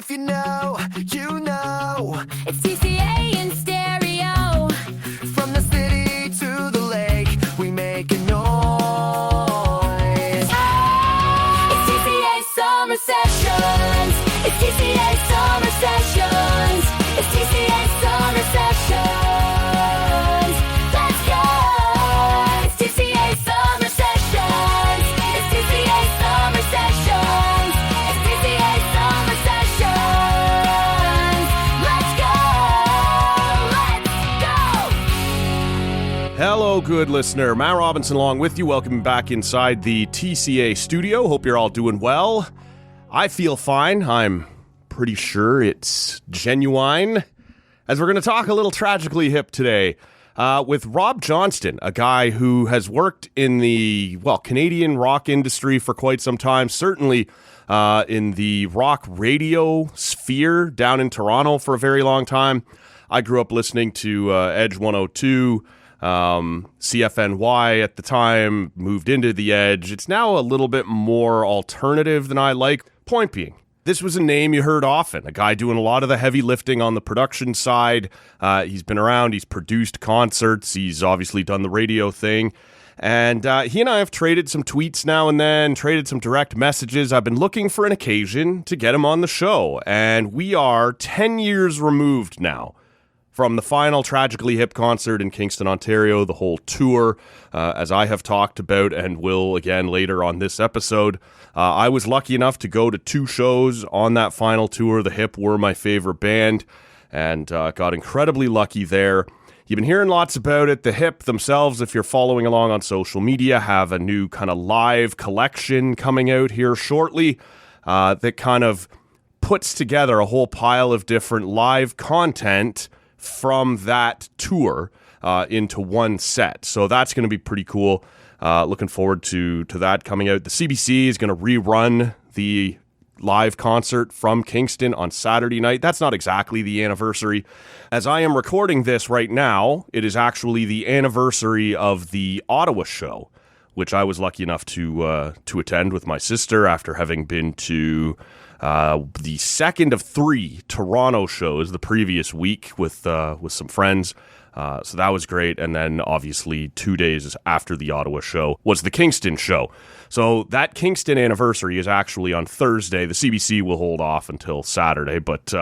If you know, you know. It's TCA in stereo. From the city to the lake, we make a noise. It's TCA summer sessions. It's TCA summer sessions. It's TCA summer sessions. Let's go. It's TCA summer sessions. It's TCA summer sessions. It's TCA summer sessions. Let's go. Let's go. Hello, good listener. Matt Robinson along with you. Welcome back inside the TCA studio. Hope you're all doing well. I feel fine. I'm pretty sure it's genuine. As we're going to talk a little Tragically Hip today with Rob Johnston, a guy who has worked in the, Canadian rock industry for quite some time. Certainly in the rock radio sphere down in Toronto for a very long time. I grew up listening to Edge 102, CFNY at the time, moved into the Edge. It's now a little bit more alternative than I like. Point being, this was a name you heard often, a guy doing a lot of the heavy lifting on the production side. He's been around, he's produced concerts, he's obviously done the radio thing. And he and I have traded some tweets now and then, traded some direct messages. I've been looking for an occasion to get him on the show. And we are 10 years removed now from the final Tragically Hip concert in Kingston, Ontario, the whole tour, as I have talked about and will again later on this episode. I was lucky enough to go to 2 shows on that final tour. The Hip were my favorite band and got incredibly lucky there. You've been hearing lots about it. The Hip themselves, if you're following along on social media, have a new kind of live collection coming out here shortly that kind of puts together a whole pile of different live content from that tour into one set. So that's going to be pretty cool. Looking forward to that coming out. The CBC is going to rerun the live concert from Kingston on Saturday night. That's not exactly the anniversary. As I am recording this right now, it is actually the anniversary of the Ottawa show, which I was lucky enough to attend with my sister after having been to the second of 3 Toronto shows the previous week with some friends. So that was great. And then obviously 2 days after the Ottawa show was the Kingston show. So that Kingston anniversary is actually on Thursday. The CBC will hold off until Saturday, but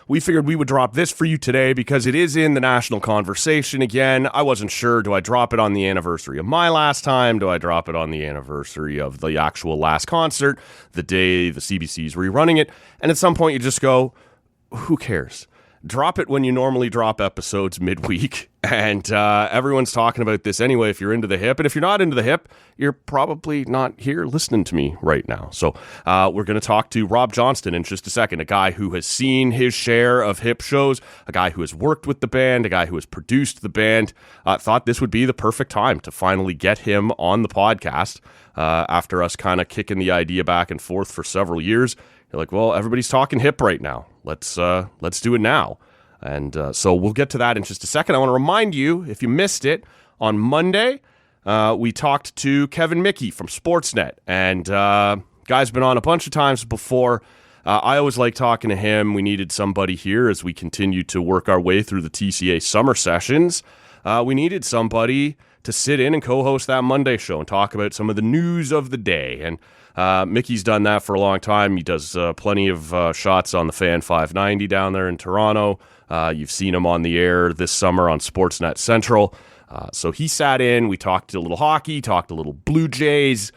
we figured we would drop this for you today because it is in the national conversation again. I wasn't sure, do I drop it on the anniversary of my last time? Do I drop it on the anniversary of the actual last concert, the day the CBC is rerunning it? And at some point you just go, who cares? Drop it when you normally drop episodes midweek, and everyone's talking about this anyway if you're into the Hip. And if you're not into the Hip, you're probably not here listening to me right now. So we're going to talk to Rob Johnston in just a second, a guy who has seen his share of Hip shows, a guy who has worked with the band, a guy who has produced the band. Thought this would be the perfect time to finally get him on the podcast after us kind of kicking the idea back and forth for several years. You're like, well, everybody's talking Hip right now. Let's do it now. And so we'll get to that in just a second. I want to remind you, if you missed it, on Monday, we talked to Kevin Mickey from Sportsnet. And guy's been on a bunch of times before. I always like talking to him. We needed somebody here as we continue to work our way through the TCA summer sessions. We needed somebody to sit in and co-host that Monday show and talk about some of the news of the day. And Mickey's done that for a long time. He does plenty of shots on the Fan 590 down there in Toronto. You've seen him on the air this summer on Sportsnet Central. So he sat in. We talked a little hockey, talked a little Blue Jays,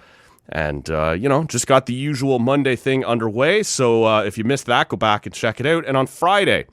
and, just got the usual Monday thing underway. So if you missed that, go back and check it out. And on Friday,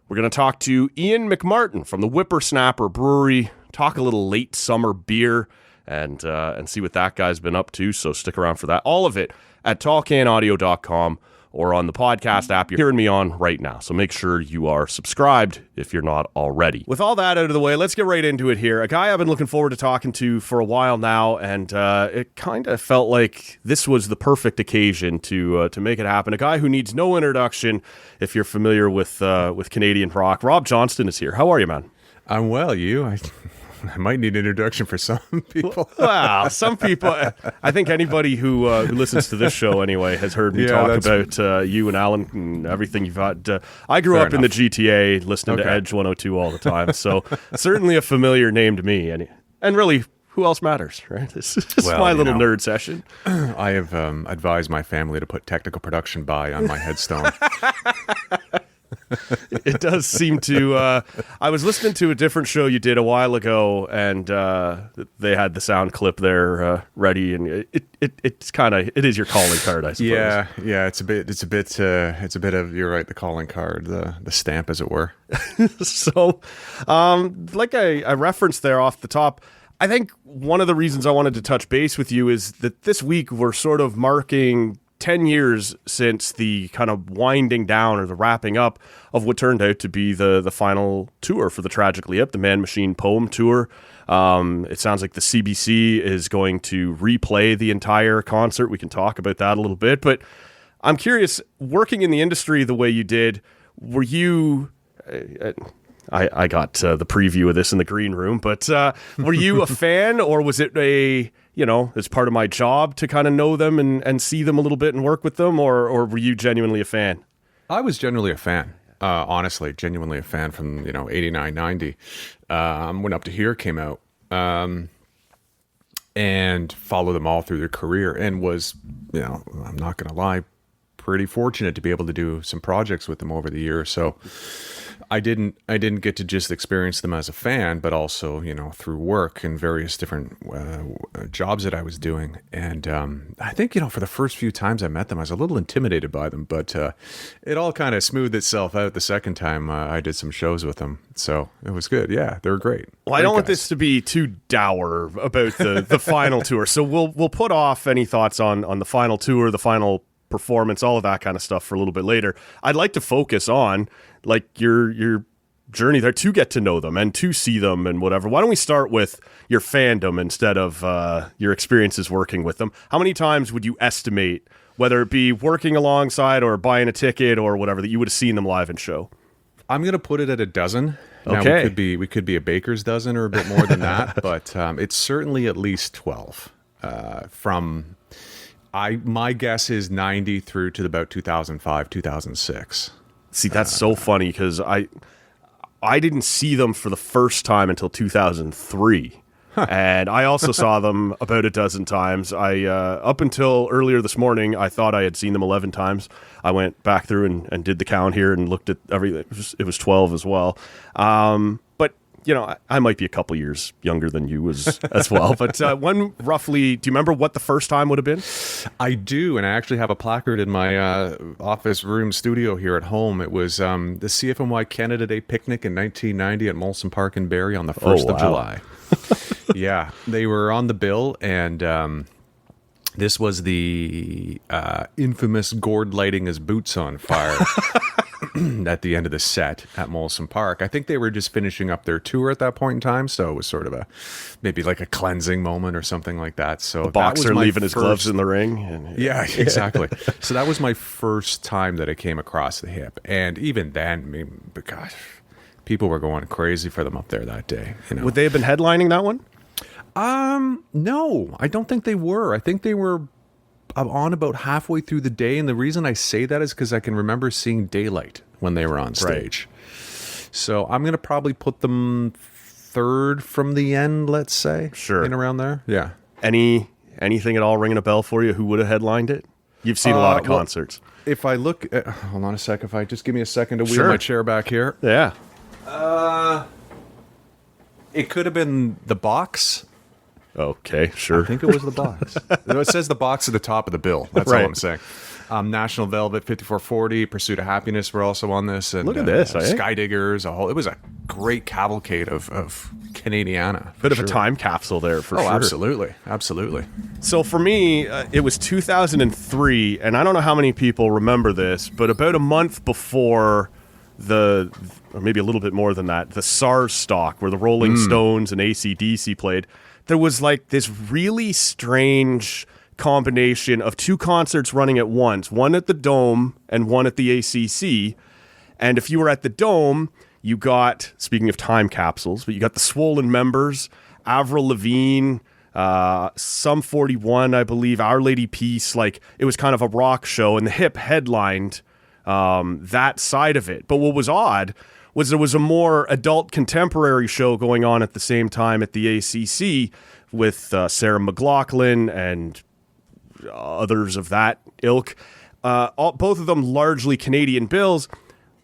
we're going to talk to Ian McMartin from the Whippersnapper Brewery, talk a little late summer beer, and see what that guy's been up to. So stick around for that. All of it at tallcanaudio.com or on the podcast app you're hearing me on right now. So make sure you are subscribed if you're not already. With all that out of the way, let's get right into it here. A guy I've been looking forward to talking to for a while now, and it kind of felt like this was the perfect occasion to make it happen. A guy who needs no introduction if you're familiar with Canadian rock. Rob Johnston is here. How are you, man? I'm well. You? I might need an introduction for some people. Wow, some people. I think anybody who listens to this show anyway has heard me talk about you and Alan and everything you've had. I grew up in the GTA, listening to Edge 102 all the time, so certainly a familiar name to me. And really, who else matters, right? This is my little nerd session. I have advised my family to put technical production by on my headstone. It does seem to. I was listening to a different show you did a while ago, and they had the sound clip there ready, and it's kind of it is your calling card, I suppose. Yeah. It's a bit of, you're right, the calling card, the stamp, as it were. So, like I referenced there off the top, I think one of the reasons I wanted to touch base with you is that this week we're sort of marking 10 years since the kind of winding down or the wrapping up of what turned out to be the final tour for the Tragically Hip, the Man Machine Poem Tour. It sounds like the CBC is going to replay the entire concert. We can talk about that a little bit, but I'm curious, working in the industry the way you did, were you... I got the preview of this in the green room, but were you a fan, or was it as part of my job to kind of know them and see them a little bit and work with them, or were you genuinely a fan? I was genuinely a fan, honestly, genuinely a fan from, 89, 90, when Up to Here came out, and followed them all through their career, and was, I'm not going to lie, pretty fortunate to be able to do some projects with them over the years. So I didn't get to just experience them as a fan, but also, through work and various different jobs that I was doing. And I think, for the first few times I met them, I was a little intimidated by them, but it all kind of smoothed itself out the second time I did some shows with them. So it was good. Yeah, they were great. Well, I don't want this to be too dour about the final tour. So we'll put off any thoughts on the final tour, the final performance, all of that kind of stuff for a little bit later. I'd like to focus on your journey there to get to know them and to see them and whatever. Why don't we start with your fandom instead of your experiences working with them? How many times would you estimate, whether it be working alongside or buying a ticket or whatever, that you would have seen them live in show? I'm going to put it at a dozen. Now, Okay. we could be a baker's dozen or a bit more than that, but it's certainly at least 12 from... my guess is 90 through to about 2005, 2006. See, that's so funny because I didn't see them for the first time until 2003. And I also saw them about a dozen times. I up until earlier this morning, I thought I had seen them 11 times. I went back through and did the count here and looked at everything. It was 12 as well. But I might be a couple years younger than you as well. But when roughly, do you remember what the first time would have been? I do, and I actually have a placard in my office room studio here at home. It was the CFMY Canada Day picnic in 1990 at Molson Park in Barrie on the 1st of July. Yeah, they were on the bill, and this was the infamous Gord lighting his boots on fire at the end of the set at Molson Park. I think they were just finishing up their tour at that point in time, so it was sort of maybe like a cleansing moment or something like that. So The boxer leaving his gloves in the ring. Yeah, exactly. So that was my first time that I came across the Hip, and even then, gosh, people were going crazy for them up there that day. Would they have been headlining that one? No, I don't think they were. I think they were on about halfway through the day, and the reason I say that is because I can remember seeing daylight when they were on stage. Right. So I'm going to probably put them third from the end, let's say. Sure. In around there. Yeah. Anything at all ringing a bell for you? Who would have headlined it? You've seen a lot of concerts. If I look at, hold on a sec, if I just give me a second to wheel Sure. my chair back here. Yeah. It could have been The Box. Okay, sure. I think it was The Box. It says The Box at the top of the bill. That's Right. all I'm saying. National Velvet, 5440, Pursuit of Happiness were also on this. And, Look at this, eh? Skydiggers, it was a great cavalcade of Canadiana. Bit of a time capsule there for sure. Absolutely. Absolutely. So for me, it was 2003, and I don't know how many people remember this, but about a month before or maybe a little bit more than that, the SARS stock where the Rolling Stones and AC/DC played, there was like this really strange combination of two concerts running at once, one at the Dome and one at the ACC. And if you were at the Dome, you got, speaking of time capsules, but you got the Swollen Members, Avril Lavigne, Sum 41, I believe, Our Lady Peace. Like, it was kind of a rock show, and the Hip headlined that side of it. But what was odd was there was a more adult contemporary show going on at the same time at the ACC with Sarah McLachlan and others of that ilk. Both of them largely Canadian bills,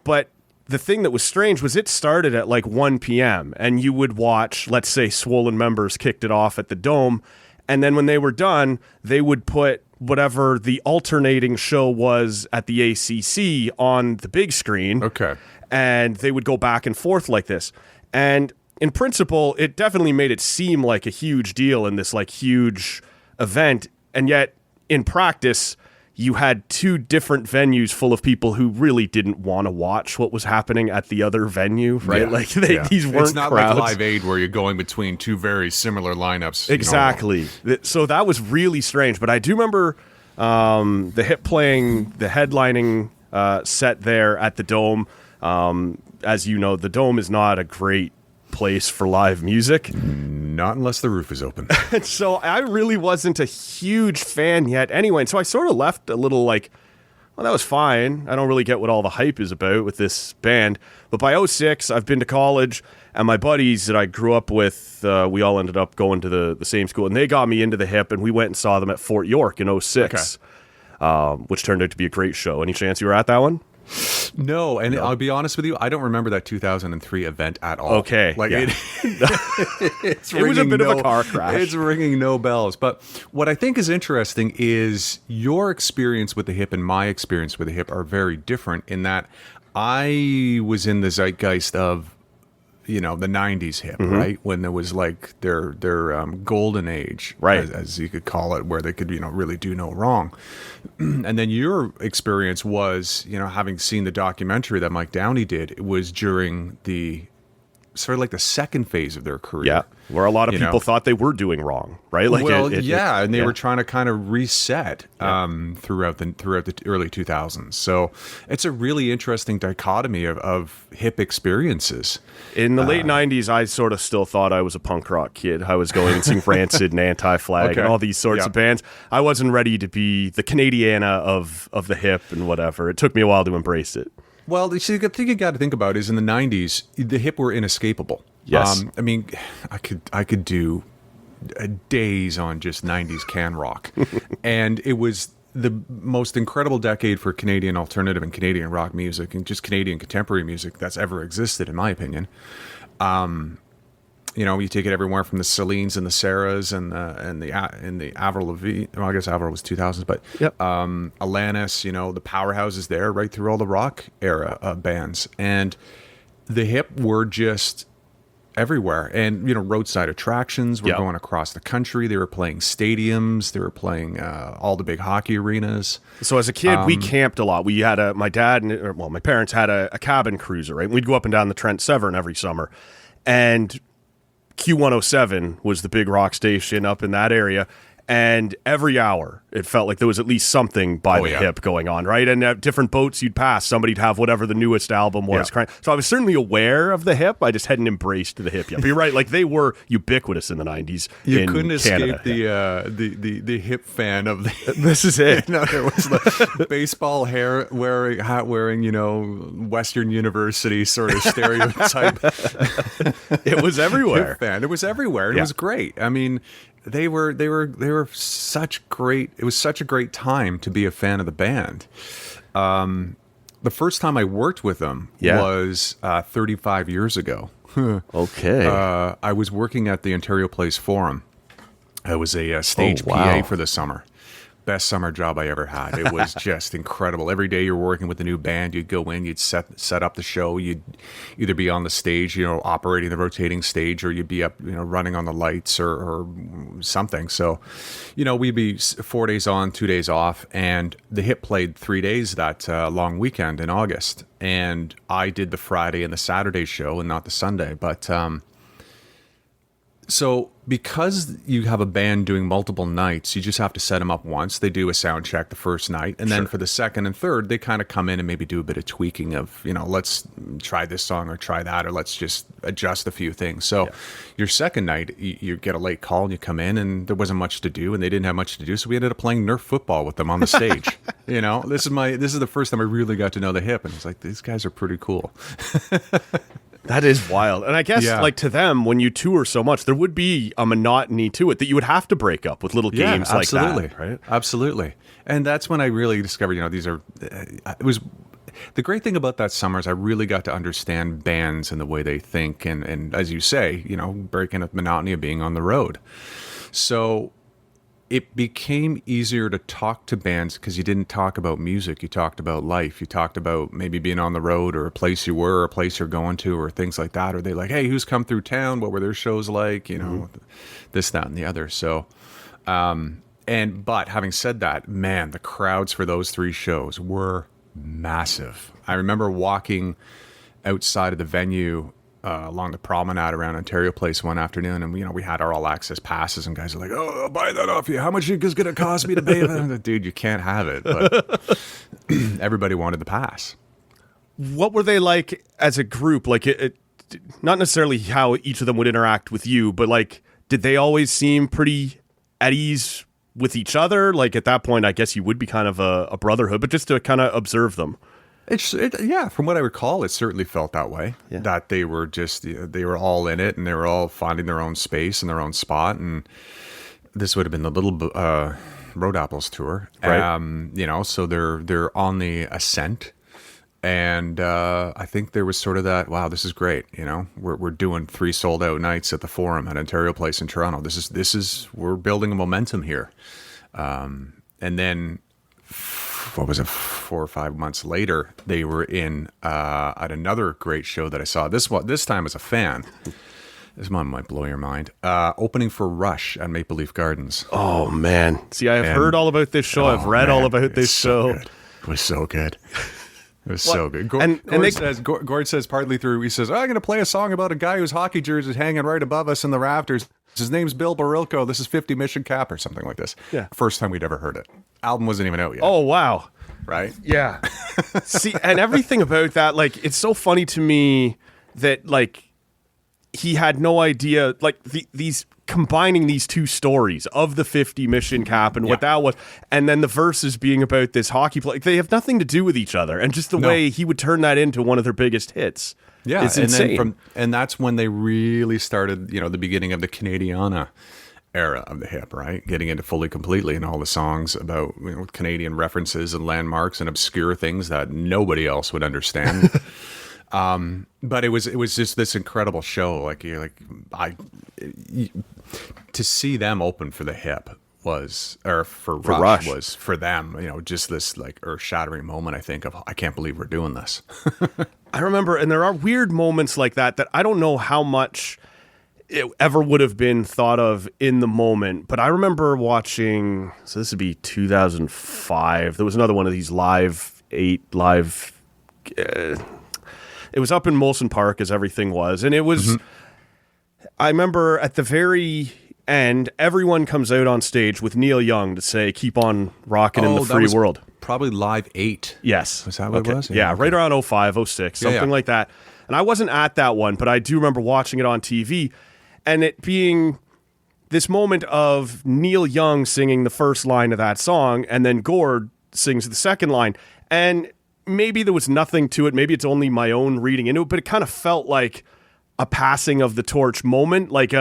but the thing that was strange was it started at like 1 p.m. and you would watch, let's say, Swollen Members kicked it off at the Dome, and then when they were done, they would put whatever the alternating show was at the ACC on the big screen. Okay. And they would go back and forth like this. And in principle, it definitely made it seem like a huge deal in this like huge event, and yet in practice, you had two different venues full of people who really didn't want to watch what was happening at the other venue, right? Yeah, Like these weren't It's not crowds. like Live Aid where you're going between two very similar lineups. Exactly. So that was really strange. But I do remember the Hip playing the headlining set there at the Dome. As you know, the Dome is not a great place for live music. Not unless the roof is open. So I really wasn't a huge fan yet anyway. And so I sort of left a little like, well, that was fine. I don't really get what all the hype is about with this band. But by 06, I've been to college, and my buddies that I grew up with, we all ended up going to the same school, and they got me into the Hip, and we went and saw them at Fort York in 06, which turned out to be a great show. Any chance you were at that one? No, and I'll be honest with you, I don't remember that 2003 event at all. Okay, like yeah. it's It was a ringing bit of a car crash. It's ringing no bells. But what I think is interesting is your experience with the Hip and my experience with the Hip are very different in that I was in the zeitgeist of, you know, the 90s Hip, right? When there was like their golden age, right, as you could call it, where they could, you know, really do no wrong. And then your experience was, you know, having seen the documentary that Mike Downey did, it was during the sort of like the second phase of their career. Yeah, where a lot of You people know? thought they were doing wrong, right? Like, Well, and they yeah. were trying to kind of reset throughout the early 2000s. So it's a really interesting dichotomy of Hip experiences. In the late 90s, I sort of still thought I was a punk rock kid. I was going and seeing Rancid and Anti-Flag Okay. and all these sorts Yeah. of bands. I wasn't ready to be the Canadiana of the Hip and whatever. It took me a while to embrace it. Well, the thing you got to think about is in the 90s, the Hip were inescapable. Yes. I mean, I could do days on just 90s can rock. And it was the most incredible decade for Canadian alternative and Canadian rock music and just Canadian contemporary music that's ever existed, in my opinion. You know, you take it everywhere from the Celines and the Sarahs and the Avril Lavigne. Well, I guess Avril was 2000s, but Yep. Alanis, you know, the powerhouses there, right through all the rock era bands, and the Hip were just everywhere. And you know, roadside attractions were Yep. going across the country. They were playing stadiums. They were playing all the big hockey arenas. So as a kid, we camped a lot. We had my parents had a cabin cruiser, right? We'd go up and down the Trent Severn every summer. And Q107 was the big rock station up in that area. And every hour, it felt like there was at least something by the yeah. Hip going on, right? And at different boats you'd pass, somebody'd have whatever the newest album was. Yeah. So I was certainly aware of the Hip. I just hadn't embraced the Hip yet. But you're right, like they were ubiquitous in the 90s You in couldn't Canada. escape the Hip fan of the. This is it. No, there was the baseball hat wearing, you know, Western University sort of stereotype. It was everywhere. Hip fan. It was everywhere. And Yeah. It was great. I mean, they were such great. It was such a great time to be a fan of the band. The first time I worked with them Yeah. was 35 years ago. Okay. I was working at the Ontario Place Forum. I was a stage Oh, wow. PA for the summer. Best summer job I ever had. It was just incredible. Every day you're working with a new band. You'd go in, you'd set up the show. You'd either be on the stage, you know, operating the rotating stage, or you'd be up, you know, running on the lights or something. So, you know, we'd be 4 days on, 2 days off, and the Hip played 3 days that long weekend in August. And I did the Friday and the Saturday show and not the Sunday. But So because you have a band doing multiple nights, you just have to set them up once. They do a sound check the first night, and then for the second and third, they kind of come in and maybe do a bit of tweaking of, let's try this song or try that, or let's just adjust a few things. So your second night, you get a late call and you come in and there wasn't much to do and they didn't have much to do. So we ended up playing Nerf football with them on the stage. This is the first time I really got to know the Hip, and it's like, these guys are pretty cool. That is wild. And I guess, like, to them, when you tour so much, there would be a monotony to it that you would have to break up with little games like that, right? Absolutely. And that's when I really discovered, these are, it was, the great thing about that summer is I really got to understand bands and the way they think. And as you say, breaking up monotony of being on the road. So it became easier to talk to bands because you didn't talk about music. You talked about life. You talked about maybe being on the road or a place you were, or a place you're going to, or things like that. Or they like, hey, who's come through town? What were their shows like? This, that, and the other. So, but having said that, man, the crowds for those 3 shows were massive. I remember walking outside of the venue along the promenade around Ontario Place one afternoon, and we had our all access passes, and guys are like, "Oh, I'll buy that off you. How much is going to cost me to pay that?" Dude, you can't have it. But everybody wanted the pass. What were they like as a group? Like, not necessarily how each of them would interact with you, but like, did they always seem pretty at ease with each other? Like, at that point, I guess you would be kind of a brotherhood, but just to kind of observe them. From what I recall, it certainly felt that way. Yeah. That they were they were all in it, and they were all finding their own space and their own spot. And this would have been the Little Road Apples tour, right? So they're on the ascent, and I think there was sort of that. Wow, this is great. We're doing 3 sold out nights at the Forum at Ontario Place in Toronto. This is we're building a momentum here, and then. What was it, 4 or 5 months later, they were in at another great show that I saw. This time as a fan. This one might blow your mind. Opening for Rush at Maple Leaf Gardens. Oh, man. See, I've heard all about this show. I've read all about this show. It was so good. It was so good. Gord says partly through, he says, I'm going to play a song about a guy whose hockey jersey is hanging right above us in the rafters. His name's Bill Barilko. This is 50 Mission Cap or something like this. Yeah. First time we'd ever heard it. Album wasn't even out yet. Oh, wow. Right? Yeah. See, and everything about that, like, it's so funny to me that, like, he had no idea, like, these combining these 2 stories of the 50 Mission Cap and what that was, and then the verses being about this hockey play. They have nothing to do with each other, and just the way he would turn that into one of their biggest hits. Yeah, it's insane. And that's when they really started, the beginning of the Canadiana era of the Hip, right? Getting into Fully Completely and all the songs about Canadian references and landmarks and obscure things that nobody else would understand. But it was just this incredible show. Like to see them open for the Hip for Rush was for them, just this like earth-shattering moment. I think of, I can't believe we're doing this. I remember, and there are weird moments like that I don't know how much it ever would have been thought of in the moment, but I remember watching, so this would be 2005, there was another one of these it was up in Molson Park, as everything was, and it was, I remember at the very end, everyone comes out on stage with Neil Young to say, keep on rocking in the free world. Probably Live 8. Yes. Was that what it was? Yeah, right around 05, 06, something like that. And I wasn't at that one, but I do remember watching it on TV, and it being this moment of Neil Young singing the first line of that song, and then Gord sings the second line. And maybe there was nothing to it. Maybe it's only my own reading into it, but it kind of felt like a passing of the torch moment. Like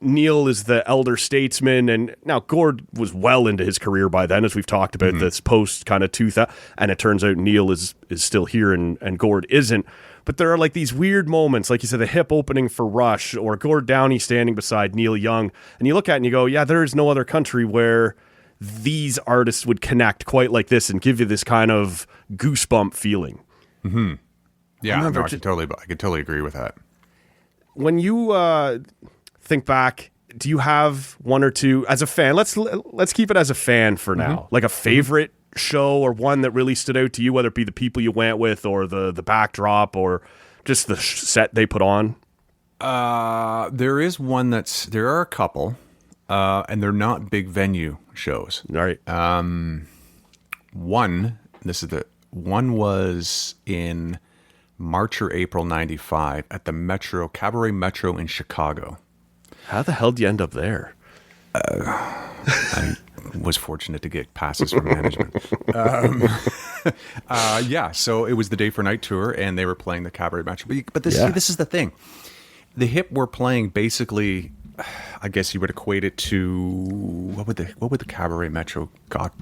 Neil is the elder statesman, and now Gord was well into his career by then, as we've talked about this post kind of 2000, and it turns out Neil is still here and Gord isn't. But there are like these weird moments, like you said, the Hip opening for Rush, or Gord Downey standing beside Neil Young, and you look at it and you go, yeah, there is no other country where these artists would connect quite like this and give you this kind of goosebump feeling. Mm-hmm. Yeah, I could totally agree with that. When you think back, do you have one or two as a fan? Let's keep it as a fan for now. Like a favorite show, or one that really stood out to you, whether it be the people you went with, or the backdrop, or just the set they put on. There is one there are a couple, and they're not big venue shows. All right. One was in March or April '95 at the Cabaret Metro in Chicago. How the hell do you end up there? I was fortunate to get passes from management. Yeah, so it was the Day for Night tour, and they were playing the Cabaret Metro. But this is the thing. The Hip were playing basically, I guess you would equate it to what would the Cabaret Metro got,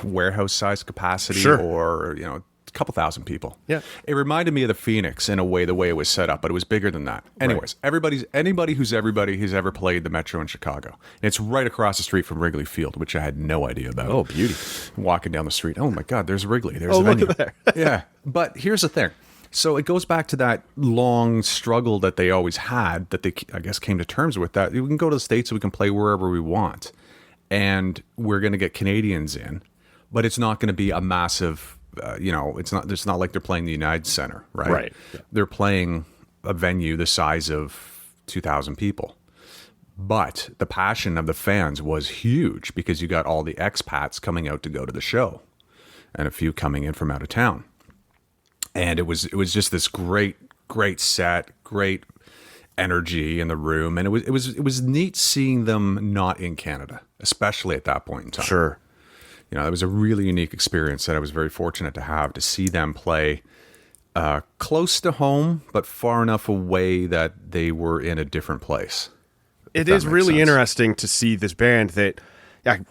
warehouse size capacity, Sure. or a couple thousand people. Yeah. It reminded me of the Phoenix in a way, the way it was set up, but it was bigger than that. Anyways, anybody who's ever played the Metro in Chicago. And it's right across the street from Wrigley Field, which I had no idea about. Oh, beauty. Walking down the street. Oh my God, there's Wrigley. There's the Look venue. at there. Yeah. But here's the thing. So it goes back to that long struggle that they always had, that they, I guess, came to terms with, that we can go to the States and we can play wherever we want. And we're going to get Canadians in, but it's not going to be a massive, it's not like they're playing the United Center, right? Right. Yeah. They're playing a venue the size of 2,000 people. But the passion of the fans was huge, because you got all the expats coming out to go to the show and a few coming in from out of town. And it was just this great set, great energy in the room, and it was neat seeing them not in Canada, especially at that point in time. Sure. It was a really unique experience that I was very fortunate to see them play close to home, but far enough away that they were in a different place. It is really interesting to see this band that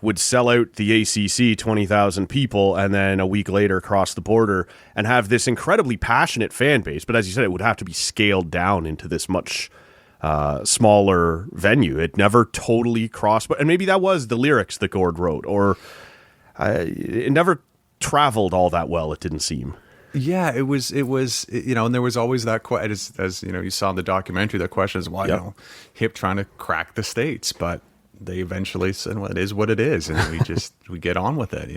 would sell out the ACC 20,000 people, and then a week later cross the border and have this incredibly passionate fan base. But as you said, it would have to be scaled down into this much smaller venue. It never totally crossed, and maybe that was the lyrics that Gord wrote, or it never traveled all that well, it didn't seem. Yeah, it was, and there was always that as you saw in the documentary, that question is, well, Hip trying to crack the States, but they eventually said, well, it is what it is, and we get on with it.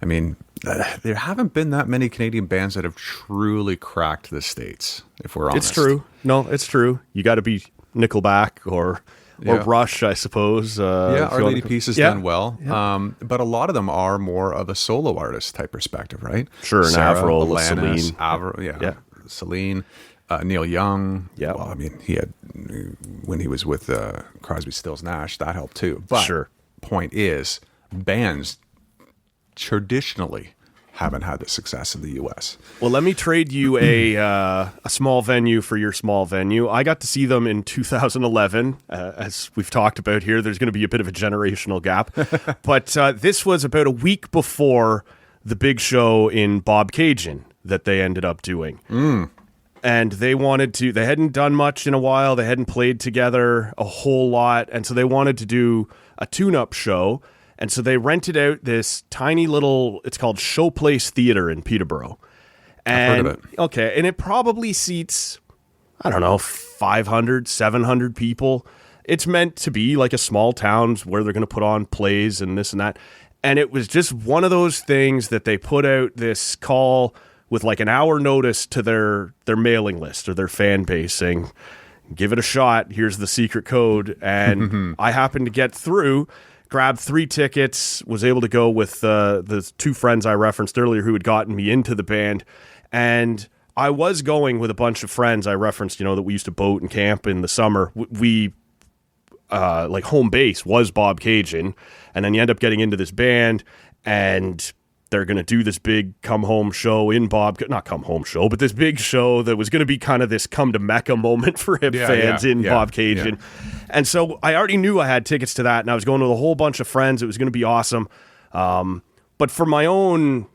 I mean, there haven't been that many Canadian bands that have truly cracked the States, if we're honest. It's true. No, it's true. You got to be Nickelback or Rush, I suppose. Our Lady Peace has done well. Yeah. But a lot of them are more of a solo artist type perspective, right? Sure, and Sarah, Avril, Alanis, Celine. Avril, Celine, Neil Young. Yeah. Well, I mean, he had, when he was with Crosby, Stills, Nash, that helped too. But sure. Point is, bands traditionally haven't had the success in the U.S. Well, let me trade you a small venue for your small venue. I got to see them in 2011. As we've talked about here, there's going to be a bit of a generational gap. But this was about a week before the big show in Bob Cajun that they ended up doing. And they hadn't done much in a while. They hadn't played together a whole lot. And so they wanted to do a tune-up show. And so they rented out this tiny little, it's called Showplace Theater in Peterborough. And, I've heard of it. Okay, and it probably seats, 500, 700 people. It's meant to be like a small town where they're going to put on plays and this and that. And it was just one of those things that they put out this call with like an hour notice to their mailing list or their fan base saying, give it a shot, here's the secret code. And I happened to get through, grabbed 3 tickets, was able to go with the 2 friends I referenced earlier who had gotten me into the band. And I was going with a bunch of friends I referenced, that we used to boat and camp in the summer. We like home base was Bob Cajun. And then you end up getting into this band, and they're going to do this big come home show in not come home show, but this big show that was going to be kind of this come to Mecca moment for Hip fans in Bob Cajun. Yeah. And so I already knew I had tickets to that, and I was going with a whole bunch of friends. It was going to be awesome. But for my own,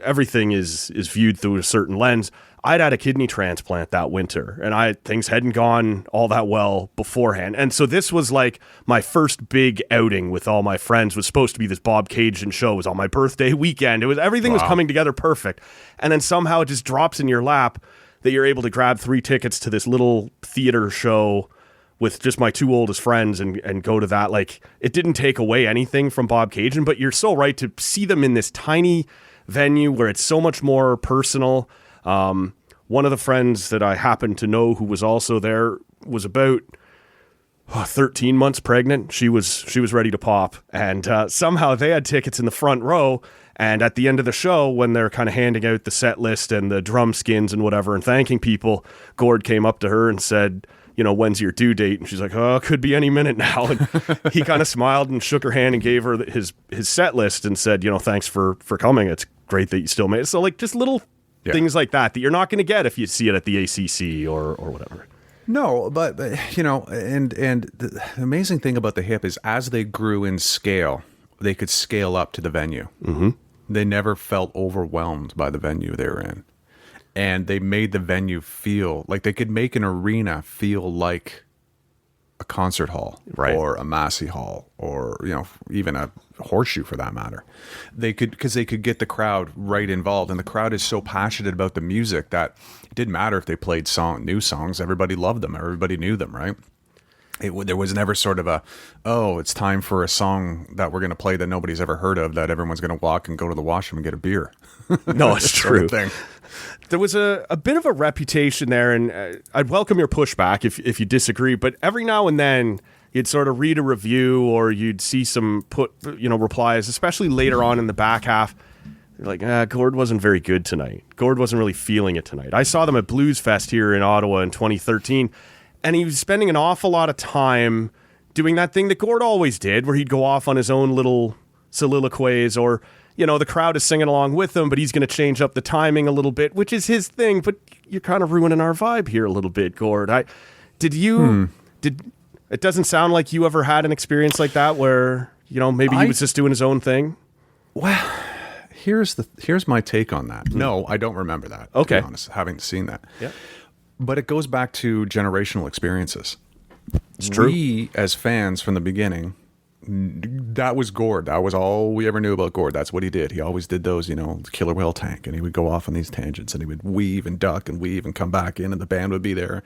everything is viewed through a certain lens. I'd had a kidney transplant that winter, and things hadn't gone all that well beforehand. And so this was like my first big outing with all my friends. Was supposed to be this Bob Cajun show. It was on my birthday weekend. Everything was coming together perfect. And then somehow it just drops in your lap that you're able to grab 3 tickets to this little theater show with just my 2 oldest friends and go to that. Like, it didn't take away anything from Bob Cajun, but you're so right to see them in this tiny venue where it's so much more personal. one of the friends that I happened to know who was also there was about 13 months pregnant. She was ready to pop, and somehow they had tickets in the front row. And at the end of the show, when they're kind of handing out the set list and the drum skins and whatever and thanking people, Gord came up to her and said, when's your due date? And she's like, oh, could be any minute now. And he kind of smiled and shook her hand and gave her his set list and said, thanks for coming. It's great that you still made it. So like just little things like that you're not going to get if you see it at the ACC or whatever. No, but and the amazing thing about the Hip is as they grew in scale, they could scale up to the venue. Mm-hmm. They never felt overwhelmed by the venue they were in. And they made the venue feel like they could make an arena feel like a concert hall or a Massey Hall or, even a Horseshoe for that matter. Because they could get the crowd right involved. And the crowd is so passionate about the music that it didn't matter if they played new songs. Everybody loved them. Everybody knew them, right? There was never sort of it's time for a song that we're going to play that nobody's ever heard of, that everyone's going to walk and go to the washroom and get a beer. No, it's true. Sort of thing. There was a bit of a reputation there, and I'd welcome your pushback if you disagree, but every now and then you'd sort of read a review or you'd see some replies, especially later on in the back half. They're like, Gord wasn't very good tonight. Gord wasn't really feeling it tonight. I saw them at Blues Fest here in Ottawa in 2013, and he was spending an awful lot of time doing that thing that Gord always did, where he'd go off on his own little soliloquies or, the crowd is singing along with him, but he's going to change up the timing a little bit, which is his thing. But you're kind of ruining our vibe here a little bit, Gord. It doesn't sound like you ever had an experience like that where, maybe he was just doing his own thing. Well, here's my take on that. No, I don't remember that. Okay. To be honest, having seen that. Yeah. But it goes back to generational experiences. It's true. We, as fans from the beginning, that was Gord. That was all we ever knew about Gord. That's what he did. He always did those, killer whale tank, and he would go off on these tangents, and he would weave and duck and weave and come back in, and the band would be there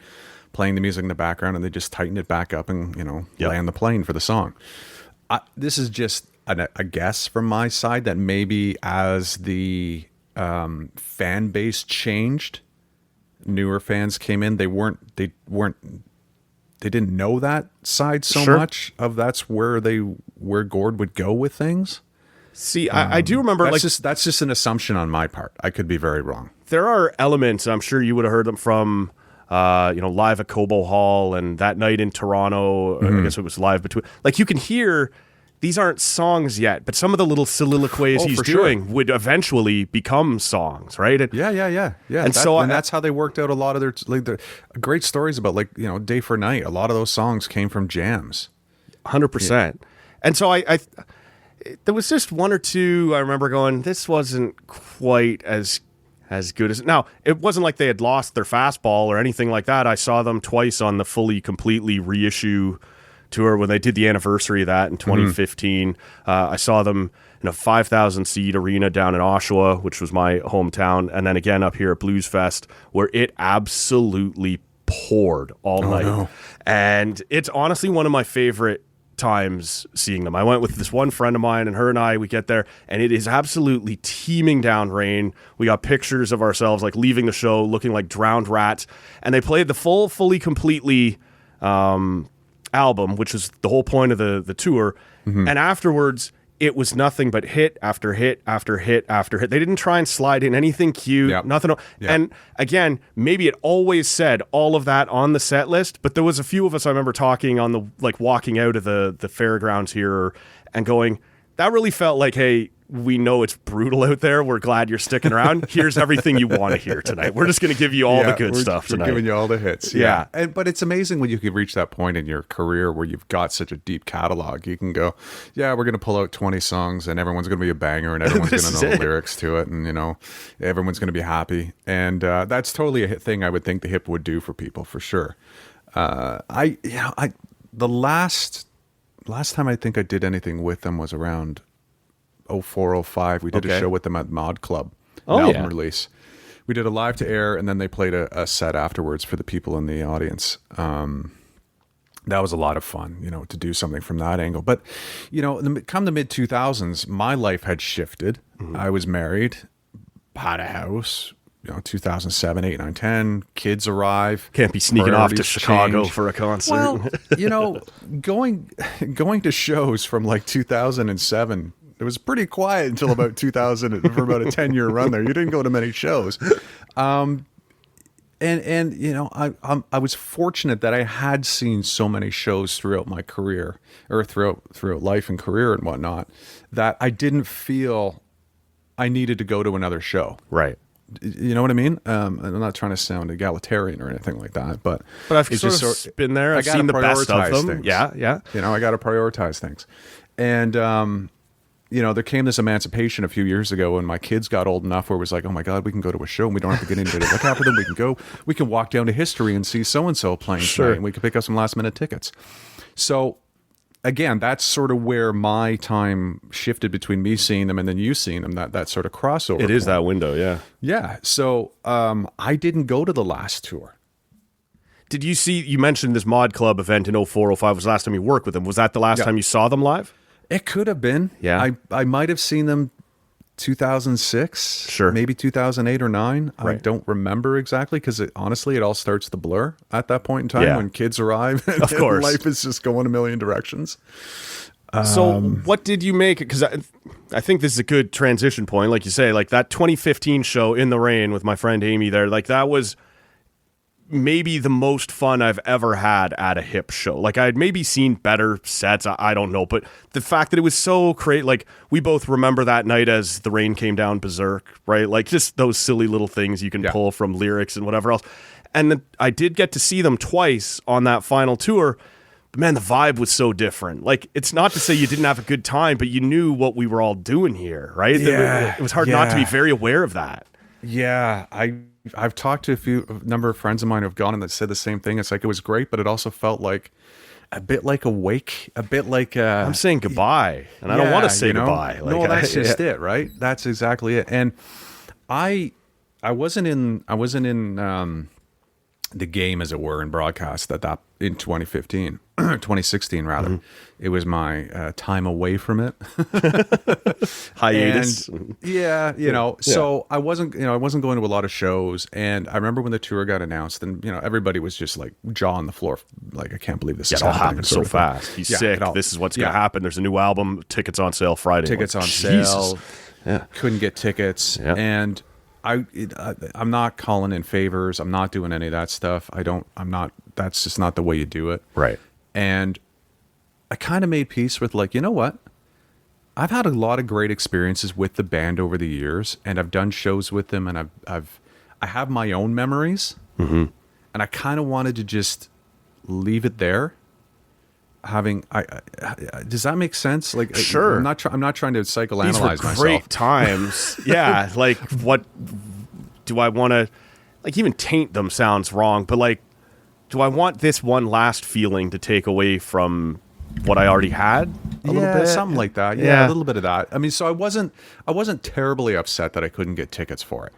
playing the music in the background, and they just tighten it back up and, land the plane for the song. This is just a guess from my side that maybe as the fan base changed, newer fans came in, they didn't know that side so much of that's where Gord would go with things. See, I do remember that's just an assumption on my part. I could be very wrong. There are elements, I'm sure you would have heard them from live at Cobo Hall and that night in Toronto. I guess it was live between. Like you can hear these aren't songs yet, but some of the little soliloquies he's doing would eventually become songs, right? Yeah. And that's how they worked out a lot of their great stories about Day for Night. A lot of those songs came from jams. 100%. Yeah. And so I there was just one or two I remember going, this wasn't quite as good as now. It wasn't like they had lost their fastball or anything like that. I saw them twice on the Fully Completely reissue tour when they did the anniversary of that in 2015. I saw them in a 5,000 seat arena down in Oshawa, which was my hometown, and then again up here at Blues Fest, where it absolutely poured all night. No. And it's honestly one of my favorite times seeing them. I went with this one friend of mine, and her and I, we get there, and it is absolutely teeming down rain. We got pictures of ourselves like leaving the show looking like drowned rats, and they played the Fully Completely album, which is the whole point of the tour. And afterwards it was nothing but hit after hit after hit after hit. They didn't try and slide in anything cute, nothing. And again, maybe it always said all of that on the set list, but there was a few of us I remember talking on the walking out of the fairgrounds here and going, that really felt like, hey, we know it's brutal out there. We're glad you're sticking around. Here's everything you want to hear tonight. We're just going to give you all the good stuff tonight. We're giving you all the hits. Yeah. But it's amazing when you can reach that point in your career where you've got such a deep catalog. You can go, we're going to pull out 20 songs and everyone's going to be a banger and everyone's going to know the lyrics to it. And, everyone's going to be happy. And that's totally a thing I would think the Hip would do for people for sure. The last time I think I did anything with them was around 04, 05. We did a show with them at Mod Club, album release. We did a live to air, and then they played a set afterwards for the people in the audience. That was a lot of fun, to do something from that angle. But, come the mid 2000s, my life had shifted. I was married, had a house, 2007, 8, 9, 10. Kids arrive. Can't be sneaking off to Priorities Chicago change. for a concert. Well, going to shows from like 2007. It was pretty quiet until about 2000 for about a 10-year run there. You didn't go to many shows. And I was fortunate that I had seen so many shows throughout my career, or throughout life and career and whatnot, that I didn't feel I needed to go to another show. Right. You know what I mean? I'm not trying to sound egalitarian or anything like that, but I've it's sort just of been there. I I've gotta seen the best of prioritize them. things. Yeah. I got to prioritize things. And, there came this emancipation a few years ago when my kids got old enough where it was like, oh my God, we can go to a show and we don't have to get anybody to look after them. We can walk down to History and see so-and-so playing tonight, and we can pick up some last minute tickets. So again, that's sort of where my time shifted between me seeing them and then you seeing them, that sort of crossover. It is point. that window, yeah. Yeah. So I didn't go to the last tour. Did you see, you mentioned this Mod Club event in 04, 05 was the last time you worked with them. Was that the last time you saw them live? It could have been. Yeah. I might have seen them 2006, Sure. maybe 2008 or 9. I Right. don't remember exactly because honestly, it all starts to blur at that point in time Yeah. when kids arrive. And Of course. life is just going a million directions. So what did you make? Because I think this is a good transition point. Like you say, like that 2015 show In the Rain with my friend Amy there, like that was maybe the most fun I've ever had at a Hip show. Like I'd maybe seen better sets, I don't know, but the fact that it was so great, like we both remember that night as the rain came down berserk, right? Like just those silly little things you can pull from lyrics and whatever else. And I did get to see them twice on that final tour. But man, the vibe was so different. Like it's not to say you didn't have a good time, but you knew what we were all doing here, right? Yeah, It was hard not to be very aware of that. Yeah, I've talked to a number of friends of mine who've gone and that said the same thing. It's like it was great, but it also felt like a bit like a wake, a bit like I'm saying goodbye, and I don't want to say goodbye. Like, no, that's just it, right? That's exactly it. And I wasn't in the game, as it were, in broadcast that in 2015, 2016 rather. Mm-hmm. It was my time away from it. Hiatus. And, so I wasn't going to a lot of shows. And I remember when the tour got announced, and everybody was just like jaw on the floor, like I can't believe this is it all happening. happened so fast. He's sick. This is what's going to happen. There's a new album. Tickets on sale Friday. Tickets on sale. Yeah. Couldn't get tickets. Yeah. And I'm not calling in favors. I'm not doing any of that stuff. That's just not the way you do it. Right. And I kind of made peace with like, you know what? I've had a lot of great experiences with the band over the years, and I've done shows with them, and I have my own memories, and I kind of wanted to just leave it there. Does that make sense? Like, sure. I'm not trying to psychoanalyze These were myself. great times. Yeah. Like, what do I want to? Like, even taint them sounds wrong, but like, do I want this one last feeling to take away from what I already had? A little bit, something like that. Yeah, a little bit of that. I mean, so I wasn't terribly upset that I couldn't get tickets for it.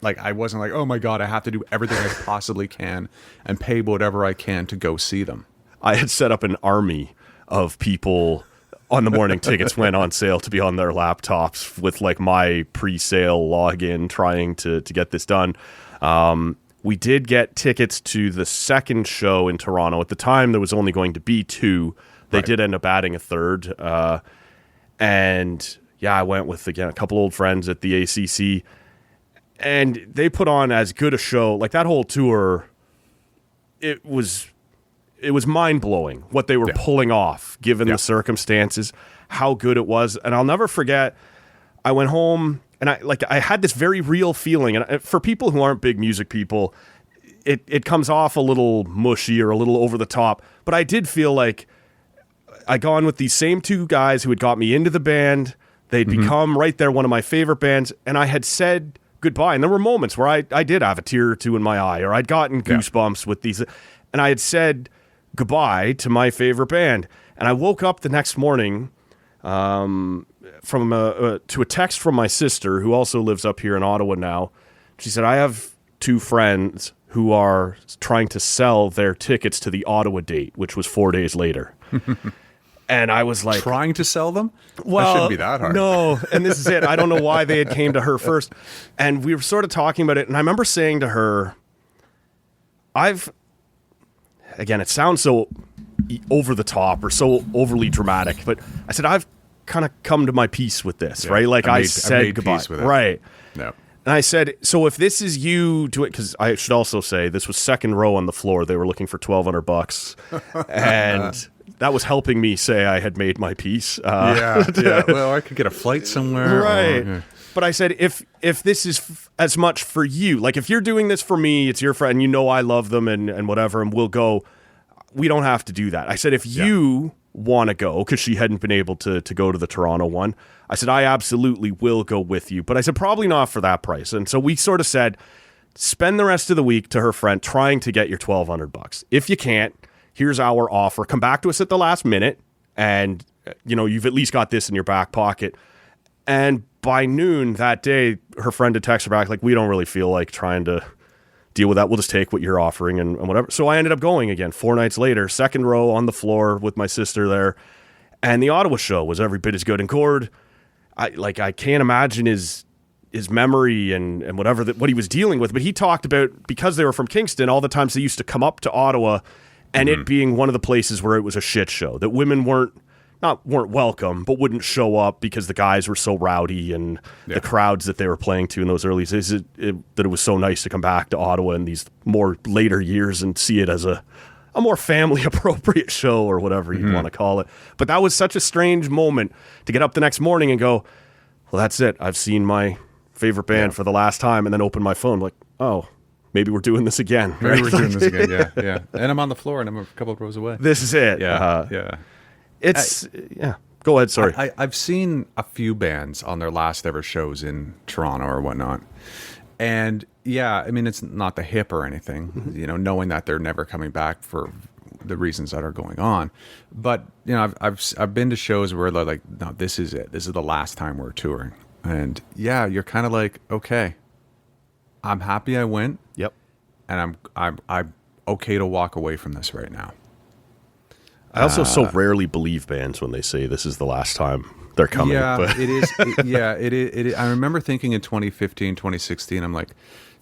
Like, I wasn't like, oh my God, I have to do everything I possibly can and pay whatever I can to go see them. I had set up an army of people on the morning tickets went on sale to be on their laptops with like my pre-sale login trying to get this done. We did get tickets to the second show in Toronto. At the time, there was only going to be 2. They did end up adding a third. And yeah, I went with, again, a couple old friends at the ACC. And they put on as good a show. Like that whole tour, it was mind-blowing what they were pulling off, given the circumstances, how good it was. And I'll never forget, I went home, and I had this very real feeling. And for people who aren't big music people, it comes off a little mushy or a little over the top. But I did feel like I gone with these same 2 guys who had got me into the band. They'd become right there one of my favorite bands, and I had said goodbye. And there were moments where I did have a tear or 2 in my eye, or I'd gotten goosebumps with these. And I had said goodbye to my favorite band. And I woke up the next morning to a text from my sister, who also lives up here in Ottawa now. She said, I have 2 friends who are trying to sell their tickets to the Ottawa date, which was 4 days later. And I was like, Trying to sell them? well, that shouldn't be that hard. No, and this is it. I don't know why they had came to her first. And we were sort of talking about it, and I remember saying to her, again, it sounds so over the top or so overly dramatic, but I said, I've kind of come to my peace with this, right? Like I said goodbye. Peace with it. Right. No. And I said, so if this is you doing, because I should also say this was second row on the floor. They were looking for $1,200, and that was helping me say I had made my peace. Yeah. Well, I could get a flight somewhere. Right. Or, But I said, if this is as much for you, like if you're doing this for me, it's your friend, you know I love them and whatever, and we'll go. We don't have to do that. I said, if you want to go, because she hadn't been able to go to the Toronto one, I said, I absolutely will go with you. But I said, probably not for that price. And so we sort of said, spend the rest of the week to her friend trying to get your $1,200. If you can't, here's our offer. Come back to us at the last minute, and you've at least got this in your back pocket. And by noon that day, her friend had texted her back, like, we don't really feel like trying to deal with that. We'll just take what you're offering and whatever. So I ended up going again 4 nights later, second row on the floor with my sister there. And the Ottawa show was every bit as good. And Gord, I can't imagine his memory and whatever what he was dealing with. But he talked about, because they were from Kingston, all the times they used to come up to Ottawa, and it being one of the places where it was a shit show, that women weren't welcome, but wouldn't show up because the guys were so rowdy, and the crowds that they were playing to in those early days, that it was so nice to come back to Ottawa in these more later years and see it as a more family appropriate show, or whatever you'd want to call it. But that was such a strange moment to get up the next morning and go, well, that's it. I've seen my favorite band for the last time, and then open my phone like, oh, maybe we're doing this again. Maybe we're doing this again, yeah. And I'm on the floor, and I'm a couple of rows away. This is it. Yeah. Go ahead, sorry. I've seen a few bands on their last ever shows in Toronto or whatnot. And yeah, I mean, it's not the hip or anything, knowing that they're never coming back for the reasons that are going on. But, I've been to shows where they're like, no, this is it. This is the last time we're touring. And yeah, you're kind of like, okay, I'm happy I went. Yep. And I'm okay to walk away from this right now. I also so rarely believe bands when they say this is the last time they're coming. Yeah, but. it is. It is. I remember thinking in 2015, 2016, I'm like,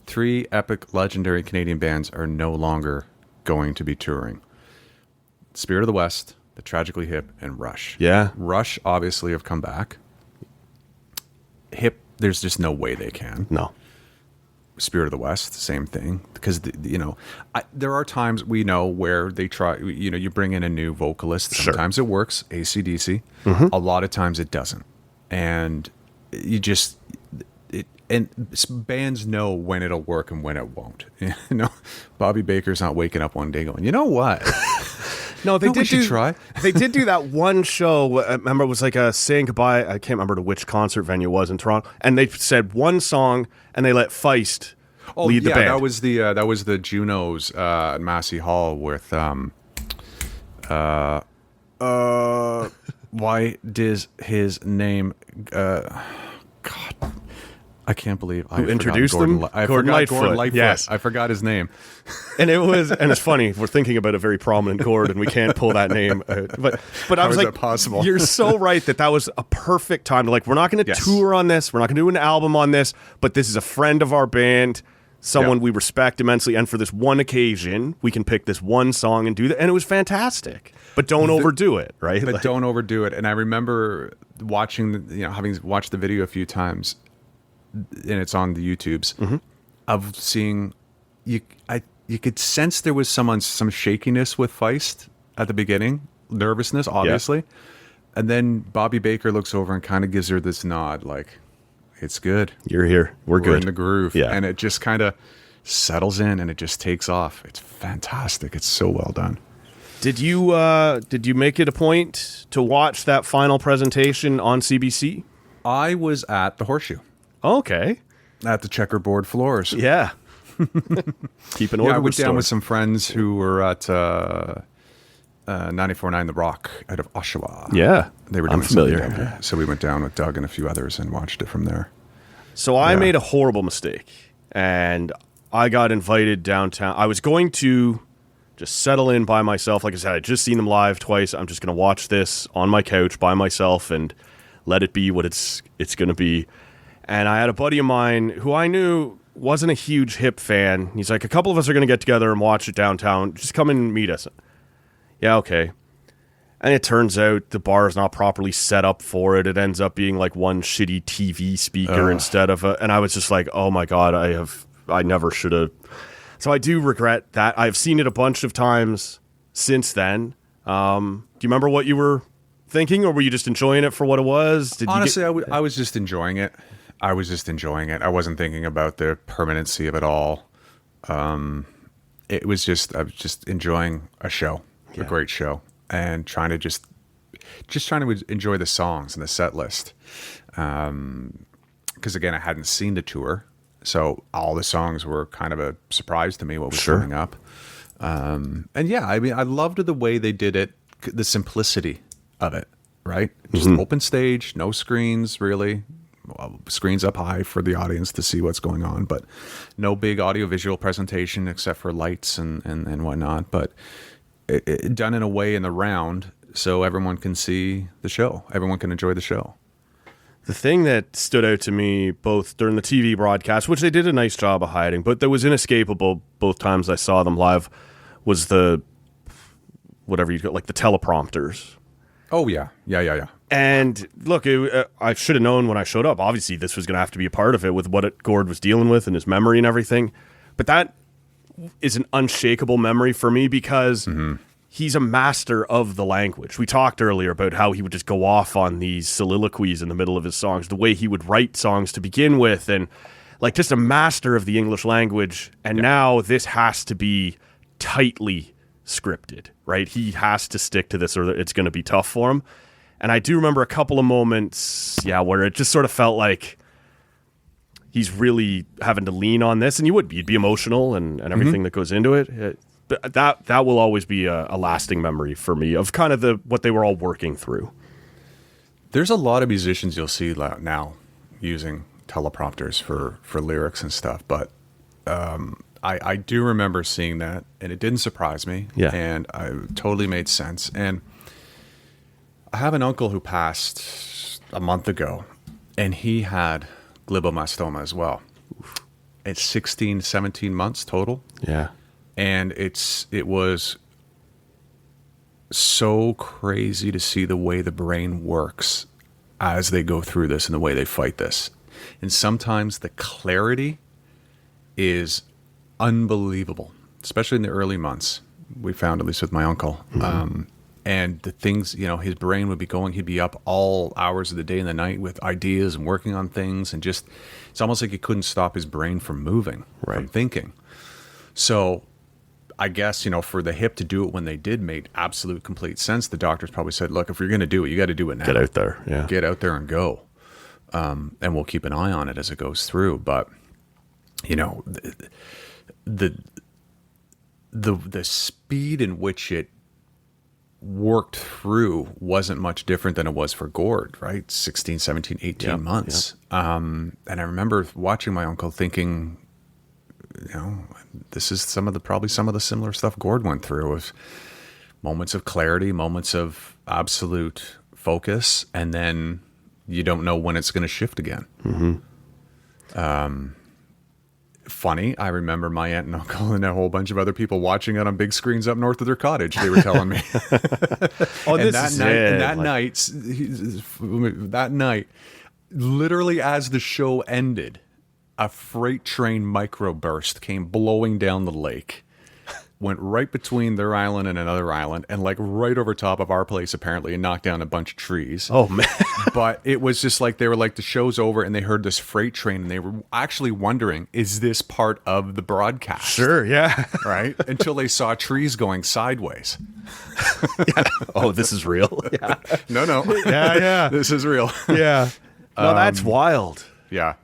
3 epic, legendary Canadian bands are no longer going to be touring. Spirit of the West, the Tragically Hip, and Rush. Yeah. Rush obviously have come back. Hip, there's just no way they can. No. Spirit of the West, same thing, because there are times we know where they try, you bring in a new vocalist. Sometimes it works, AC/DC. A lot of times it doesn't, and bands know when it'll work and when it won't. Bobby Baker's not waking up one day going, you know what? No, they did try. They did do that one show. I remember it was like a saying goodbye. I can't remember to which concert venue it was in Toronto. And they said one song, and they let Feist lead the band. That was the Junos at Massey Hall with why does his name God, I can't believe I introduced them. I forgot Gordon Lightfoot. Yes, I forgot his name. And it's funny. We're thinking about a very prominent Gord, and we can't pull that name out. But I was like, possible? You're so right that was a perfect time to we're not going to tour on this. We're not going to do an album on this. But this is a friend of our band, someone we respect immensely, and for this one occasion, we can pick this one song and do that. And it was fantastic. But don't overdo it, right? But don't overdo it. And I remember watching, having watched the video a few times, and it's on the YouTubes, of seeing you could sense there was some shakiness with Feist at the beginning, nervousness, obviously. And then Bobby Baker looks over and kind of gives her this nod, like, it's good. You're here. We're good. In the groove. Yeah. And it just kind of settles in and it just takes off. It's fantastic. It's so well done. Did you make it a point to watch that final presentation on CBC? I was at the Horseshoe. Okay. At the checkerboard floors. Yeah. Keep an order. I went down with some friends who were at 94.9 The Rock out of Oshawa. Yeah. They were doing I'm familiar. something down there. So we went down with Doug and a few others and watched it from there. So I made a horrible mistake, and I got invited downtown. I was going to just settle in by myself. Like I said, I just seen them live twice. I'm just going to watch this on my couch by myself and let it be what it's going to be. And I had a buddy of mine who I knew wasn't a huge Hip fan. He's like, a couple of us are going to get together and watch it downtown. Just come and meet us. Yeah, okay. And it turns out the bar is not properly set up for it. It ends up being like one shitty TV speaker instead of a... And I was just like, oh my God, I never should have... So I do regret that. I've seen it a bunch of times since then. Do you remember what you were thinking, or were you just enjoying it for what it was? Honestly, I was just enjoying it. I wasn't thinking about the permanency of it all. I was just enjoying a show, a great show, and trying to enjoy the songs and the set list. Because again, I hadn't seen the tour, so all the songs were kind of a surprise to me. What was coming up, and yeah, I mean, I loved the way they did it, the simplicity of it. Right, just open stage, no screens really. Well, screens up high for the audience to see what's going on, but no big audiovisual presentation except for lights and whatnot. But it done in a way in the round so everyone can see the show. Everyone can enjoy the show. The thing that stood out to me both during the TV broadcast, which they did a nice job of hiding, but that was inescapable both times I saw them live, was the whatever you got, like the teleprompters. Oh, yeah. And look, I should have known when I showed up. Obviously, this was going to have to be a part of it with what Gord was dealing with and his memory and everything. But that is an unshakable memory for me because he's a master of the language. We talked earlier about how he would just go off on these soliloquies in the middle of his songs, the way he would write songs to begin with, and like just a master of the English language. And now this has to be tightly scripted, right? He has to stick to this or it's going to be tough for him. And I do remember a couple of moments, where it just sort of felt like he's really having to lean on this, and you'd be emotional and everything that goes into it. But that will always be a lasting memory for me of kind of what they were all working through. There's a lot of musicians you'll see now using teleprompters for lyrics and stuff, but I do remember seeing that, and it didn't surprise me. Yeah. And it totally made sense. And I have an uncle who passed a month ago, and he had glioblastoma as well. It's 16, 17 months total. Yeah. And it was so crazy to see the way the brain works as they go through this and the way they fight this. And sometimes the clarity is unbelievable, especially in the early months. We found, at least with my uncle. And the things, his brain would be going, he'd be up all hours of the day and the night with ideas and working on things, and just, it's almost like he couldn't stop his brain from moving, from thinking. So I guess, for the Hip to do it when they did made absolute complete sense. The doctors probably said, look, if you're going to do it, you got to do it now. Get out there. Yeah. Get out there and go. And we'll keep an eye on it as it goes through. But, the speed in which it worked through wasn't much different than it was for Gord, right? 16, 17, 18 months. And I remember watching my uncle thinking, this is probably some of the similar stuff Gord went through, with moments of clarity, moments of absolute focus, and then you don't know when it's going to shift again. Funny, I remember my aunt and uncle and a whole bunch of other people watching it on big screens up north of their cottage. They were telling me. That night, literally as the show ended, a freight train microburst came blowing down the lake, went right between their island and another island, and like right over top of our place apparently, and knocked down a bunch of trees. Oh man. But it was just like, they were like, the show's over and they heard this freight train and they were actually wondering, is this part of the broadcast? Sure, yeah. Right? Until they saw trees going sideways. Oh, this is real. Yeah. No. Yeah. This is real. Yeah. No, that's wild. Yeah.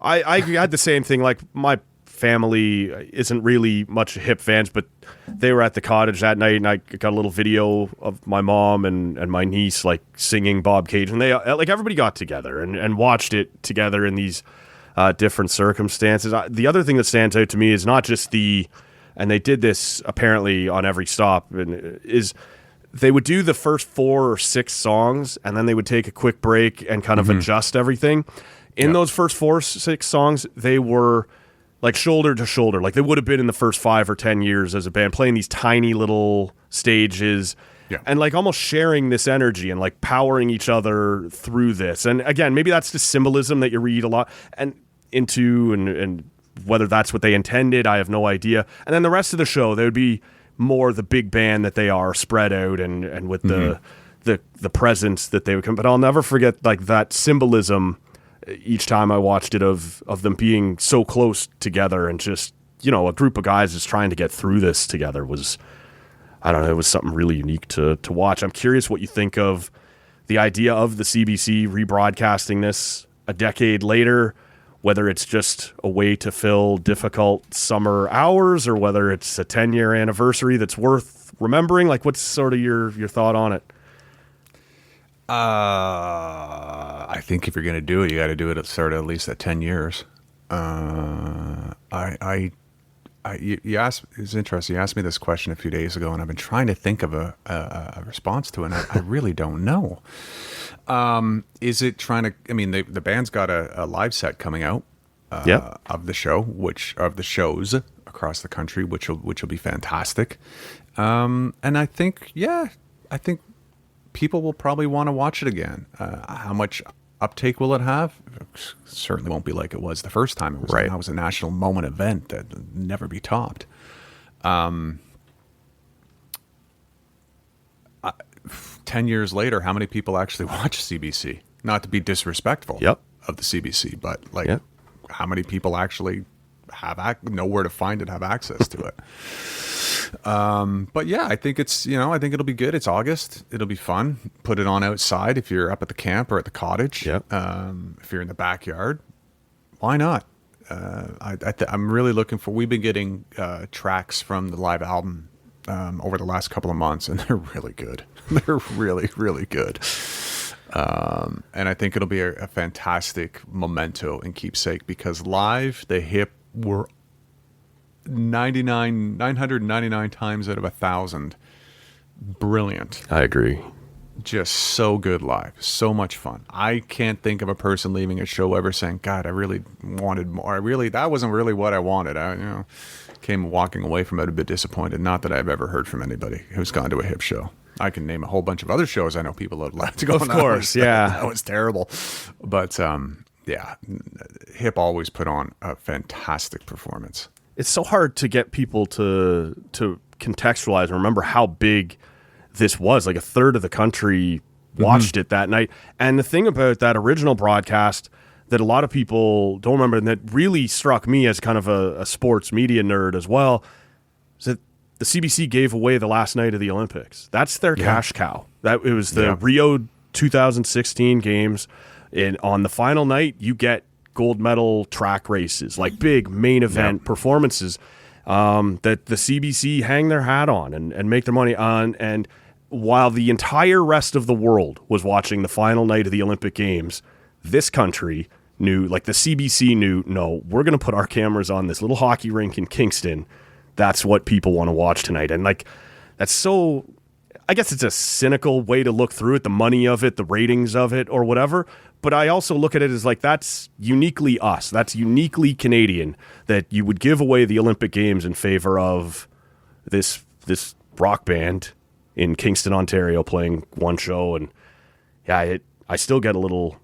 I had the same thing. Like, my family isn't really much Hip fans, but they were at the cottage that night, and I got a little video of my mom and my niece like singing Bob Cage, and they like everybody got together and watched it together in these different circumstances. The other thing that stands out to me is not just the and they did this apparently on every stop, and is they would do the first 4 or 6 songs, and then they would take a quick break and kind of adjust everything. In those first 4 or 6 songs, they were like shoulder to shoulder, like they would have been in the first 5 or 10 years as a band, playing these tiny little stages. Yeah. And like almost sharing this energy and like powering each other through this. And again, maybe that's the symbolism that you read a lot and into, and whether that's what they intended, I have no idea. And then the rest of the show, they would be more the big band that they are, spread out and with the presence that they would come. But I'll never forget like that symbolism each time I watched it of them being so close together, and just, you know, a group of guys just trying to get through this together was, I don't know, it was something really unique to watch. I'm curious what you think of the idea of the CBC rebroadcasting this a decade later, whether it's just a way to fill difficult summer hours or whether it's a 10-year anniversary that's worth remembering. Like, what's sort of your thought on it? I think if you're going to do it, you got to do it at least at 10 years. You asked, it's interesting. You asked me this question a few days ago, and I've been trying to think of a response to it, and I really don't know. Is it trying to, I mean, the band's got a live set coming out of the shows across the country, which will be fantastic. And I think people will probably want to watch it again. How much uptake will it have? It certainly won't be like it was the first time it was. Right. It was a national moment event that will never be topped. 10 years later, how many people actually watch CBC? Not to be disrespectful of the CBC, but like how many people actually know where to find it, have access to it? But yeah, I think I think it'll be good. It's August. It'll be fun. Put it on outside if you're up at the camp or at the cottage. Yep. If you're in the backyard, why not? I'm really looking for, we've been getting tracks from the live album over the last couple of months, and they're really good. They're really, really good. And I think it'll be a fantastic memento and keepsake, because live, the Hip were 999 times out of 1,000 brilliant. I agree. Just so good live, so much fun. I can't think of a person leaving a show ever saying, God, I really wanted more. That wasn't really what I wanted. I came walking away from it a bit disappointed. Not that I've ever heard from anybody who's gone to a Hip show. I can name a whole bunch of other shows I know people would like to go. Of course, that was terrible. But Hip always put on a fantastic performance. It's so hard to get people to contextualize and remember how big this was. Like a third of the country watched it that night. And the thing about that original broadcast that a lot of people don't remember, and that really struck me as kind of a sports media nerd as well, is that the CBC gave away the last night of the Olympics. That's their cash cow. It was the Rio 2016 games. And on the final night, you get gold medal track races, like big main event performances that the CBC hang their hat on and make their money on. And while the entire rest of the world was watching the final night of the Olympic Games, this country knew, like the CBC knew, no, we're going to put our cameras on this little hockey rink in Kingston. That's what people want to watch tonight. And like, that's so, I guess it's a cynical way to look through it, the money of it, the ratings of it, or whatever. But I also look at it as like, that's uniquely us. That's uniquely Canadian, that you would give away the Olympic Games in favor of this rock band in Kingston, Ontario, playing one show. And I still get a little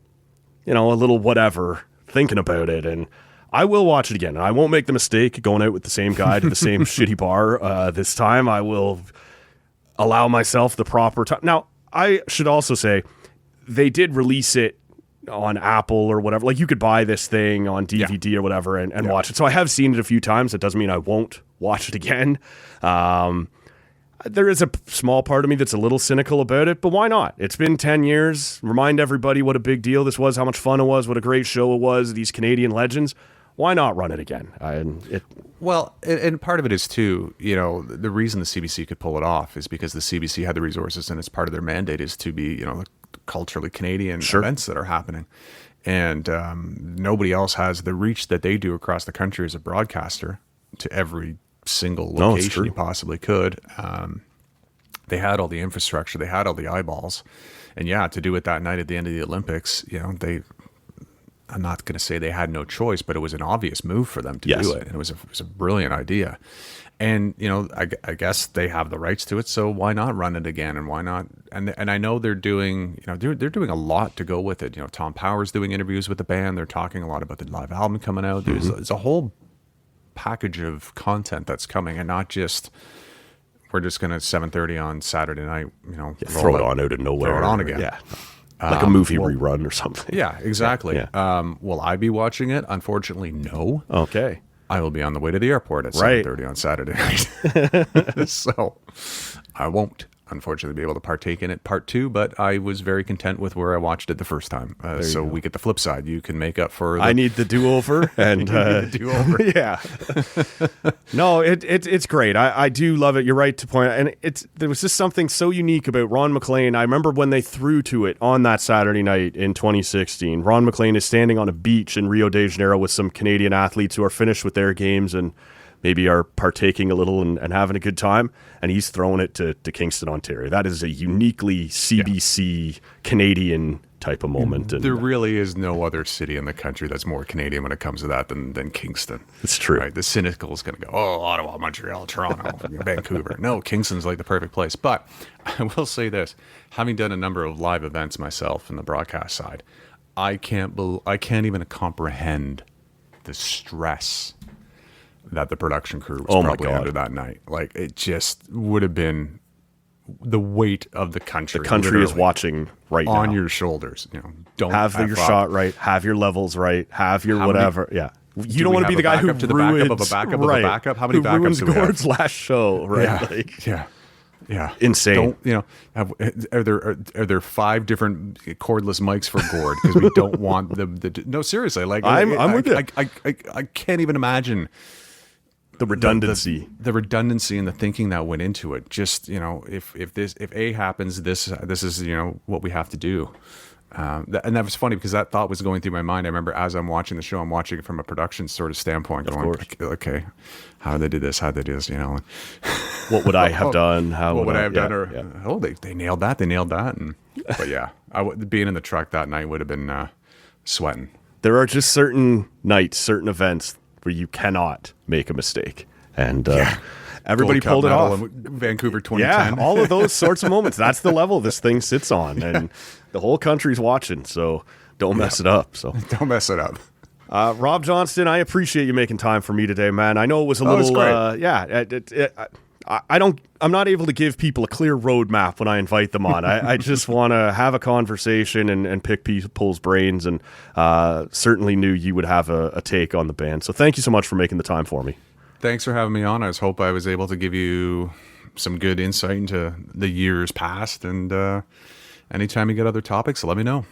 whatever thinking about it. And I will watch it again. And I won't make the mistake going out with the same guy to the same shitty bar this time. I will allow myself the proper time. Now, I should also say they did release it on Apple or whatever. Like, you could buy this thing on DVD or whatever and watch it. So I have seen it a few times. That doesn't mean I won't watch it again. There is a small part of me that's a little cynical about it, but why not? It's been 10 years. Remind everybody what a big deal this was, how much fun it was, what a great show it was, these Canadian legends. Why not run it again? Well, and part of it is too, the reason the CBC could pull it off is because the CBC had the resources, and it's part of their mandate is to be, culturally Canadian events that are happening. And nobody else has the reach that they do across the country as a broadcaster to every single No, it's location true. you possibly could. They had all the infrastructure, they had all the eyeballs, and yeah, to do it that night at the end of the Olympics, I'm not going to say they had no choice, but it was an obvious move for them to Yes. do it, and it was a brilliant idea. And I guess they have the rights to it, so why not run it again? And why not? And I know they're doing, they're doing a lot to go with it. Tom Power's doing interviews with the band. They're talking a lot about the live album coming out. There's a whole package of content that's coming, and not just we're just gonna 7:30 on Saturday night. Throw it on out of nowhere. Throw it on again. Yeah. Like a movie rerun or something. Yeah, exactly. Yeah. Will I be watching it? Unfortunately, no. Okay. I will be on the way to the airport at Right. 7:30 on Saturday night. So I won't, unfortunately, be able to partake in it part 2, but I was very content with where I watched it the first time. So we get the flip side. You can make up for I need the do-over. And do-over. yeah. No, it's great. I do love it. You're right to point out. And there was just something so unique about Ron MacLean. I remember when they threw to it on that Saturday night in 2016. Ron MacLean is standing on a beach in Rio de Janeiro with some Canadian athletes who are finished with their games and maybe are partaking a little and having a good time, and he's throwing it to Kingston, Ontario. That is a uniquely CBC Canadian type of moment. And There really is no other city in the country that's more Canadian when it comes to that than Kingston. It's true. Right? The cynical is going to go, Ottawa, Montreal, Toronto, Vancouver. No, Kingston's like the perfect place. But I will say this, having done a number of live events myself in the broadcast side, I can't even comprehend the stress that the production crew was probably under that night. Like, it just would have been the weight of the country. The country is literally watching right now. on your shoulders. Don't Have your F up. shot right, have your levels right, have your How many- whatever. Yeah. You Do don't we want to be have the a guy who backup to the ruins, backup of a backup of a right, backup? How many who backups ruins do we have? Gord's last show, right? Yeah, Like, yeah. Insane. Don't are there 5 different cordless mics for Gord because we don't want the no, seriously, like I'm with you. I can't even imagine the redundancy. the redundancy and the thinking that went into it. Just if A happens, this is what we have to do. And that was funny because that thought was going through my mind. I remember as I'm watching the show, I'm watching it from a production sort of standpoint, going, okay, how did they do this? How did they do this? What would I have done? How what would I have done? yeah. Or they nailed that. They nailed that. But yeah, being in the truck that night would have been sweating. There are just certain nights, certain events where you cannot make a mistake, and everybody Gold Cup pulled it medal off. in Vancouver 2010. Yeah, all of those sorts of moments. That's the level this thing sits on, and the whole country's watching. So don't mess it up. So Don't mess it up. Rob Johnston, I appreciate you making time for me today, man. I know it was a it's little, great. I'm not able to give people a clear roadmap when I invite them on. I just want to have a conversation and pick people's brains, and certainly knew you would have a take on the band. So thank you so much for making the time for me. Thanks for having me on. I hope I was able to give you some good insight into the years past. And anytime you get other topics, let me know.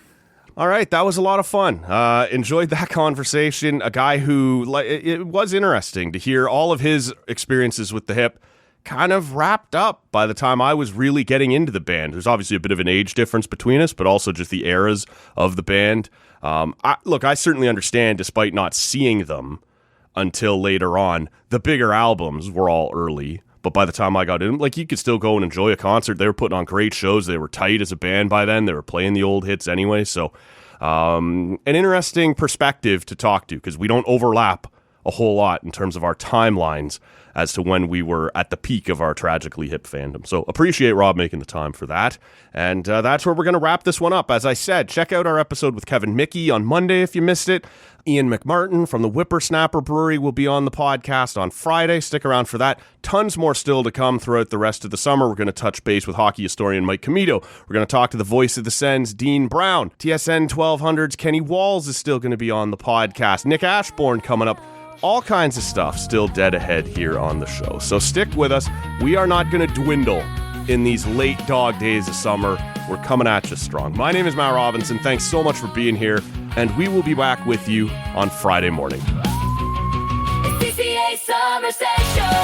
All right, that was a lot of fun. Enjoyed that conversation. A guy who, it was interesting to hear all of his experiences with the Hip kind of wrapped up by the time I was really getting into the band. There's obviously a bit of an age difference between us, but also just the eras of the band. I certainly understand, despite not seeing them until later on, the bigger albums were all early. But by the time I got in, you could still go and enjoy a concert. They were putting on great shows. They were tight as a band by then. They were playing the old hits anyway. So an interesting perspective to talk to, because we don't overlap a whole lot in terms of our timelines as to when we were at the peak of our Tragically Hip fandom. So appreciate Rob making the time for that. And that's where we're going to wrap this one up. As I said, check out our episode with Kevin Mickey on Monday if you missed it. Ian McMartin from the Whippersnapper Brewery will be on the podcast on Friday. Stick around for that. Tons more still to come throughout the rest of the summer. We're going to touch base with hockey historian Mike Comito. We're going to talk to the voice of the Sens, Dean Brown. TSN 1200's Kenny Walls is still going to be on the podcast. Nick Ashbourne coming up. All kinds of stuff still dead ahead here on the show. So stick with us. We are not going to dwindle in these late dog days of summer. We're coming at you strong. My name is Matt Robinson. Thanks so much for being here, and we will be back with you on Friday morning. CCA Summer Session.